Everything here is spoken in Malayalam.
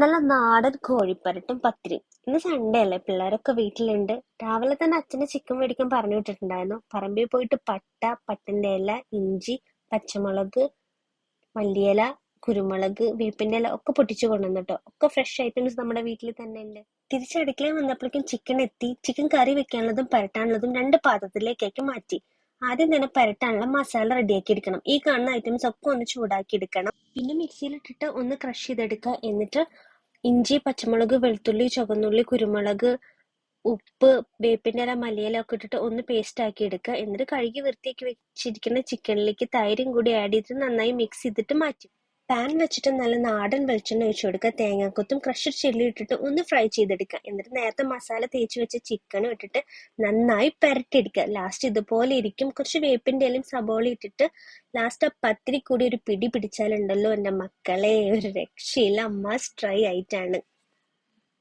നല്ല നാടൻ കോഴിപ്പരട്ടും പത്തിരിയും. ഇന്ന് സൺഡേ അല്ലേ, പിള്ളേരൊക്കെ വീട്ടിലുണ്ട്. രാവിലെ തന്നെ അച്ഛനെ ചിക്കൻ മേടിക്കാൻ പറഞ്ഞു വിട്ടിട്ടുണ്ടായിരുന്നു. പറമ്പിൽ പോയിട്ട് പട്ടിന്റെ ഇല, ഇഞ്ചി, പച്ചമുളക്, മല്ലിയില, കുരുമുളക്, വേപ്പിന്റെ ഇല ഒക്കെ പൊട്ടിച്ചു കൊണ്ടുവന്നിട്ടോ. ഒക്കെ ഫ്രഷ് ഐറ്റംസ് നമ്മുടെ വീട്ടിൽ തന്നെ ഉണ്ട്. തിരിച്ച് അടുക്കളയിൽ വന്നപ്പോഴേക്കും ചിക്കൻ എത്തി. ചിക്കൻ കറി വെക്കാനുള്ളതും പരട്ടാനുള്ളതും രണ്ട് പാത്രത്തിലേക്കാക്കി മാറ്റി. ആദ്യം തന്നെ പരട്ടാനുള്ള മസാല റെഡിയാക്കി എടുക്കണം. ഈ കാണുന്ന ഐറ്റംസ് ഒക്കെ ഒന്ന് ചൂടാക്കി എടുക്കണം. പിന്നെ മിക്സിയിലിട്ടിട്ട് ഒന്ന് ക്രഷ് ചെയ്തെടുക്കുക. എന്നിട്ട് ഇഞ്ചി, പച്ചമുളക്, വെളുത്തുള്ളി, ചുവന്നുള്ളി, കുരുമുളക്, ഉപ്പ്, വേപ്പിൻ്റെ ഇല, മല്ലിയില ഒക്കെ ഇട്ടിട്ട് ഒന്ന് പേസ്റ്റ് ആക്കി എടുക്കുക. എന്നിട്ട് കഴുകി വൃത്തിയാക്കി വെച്ചിരിക്കുന്ന ചിക്കനിലേക്ക് തൈരും കൂടി ആഡ് ചെയ്തിട്ട് നന്നായി മിക്സ് ചെയ്തിട്ട് മാറ്റി. പാൻ വെച്ചിട്ട് നല്ല നാടൻ വെളിച്ചെണ്ണ ഒഴിച്ചു കൊടുക്കുക. തേങ്ങാക്കൊത്തും ക്രഷഡ് ചില്ലി ഇട്ടിട്ട് ഒന്ന് ഫ്രൈ ചെയ്തെടുക്കുക. എന്നിട്ട് നേരത്തെ മസാല തേച്ച് വെച്ച ചിക്കനും ഇട്ടിട്ട് നന്നായി പെരട്ടിയെടുക്കുക. ലാസ്റ്റ് ഇതുപോലെ ഇരിക്കും. കുറച്ച് വേപ്പിൻ്റെ ഇലയും സബോള ഇട്ടിട്ട് ലാസ്റ്റ് ആ പത്തിരി കൂടി ഒരു പിടി പിടിച്ചാലുണ്ടല്ലോ എൻ്റെ മക്കളെ, ഒരു രക്ഷയില്ല. മസ്റ്റ് ട്രൈ ആയിട്ടാണ്.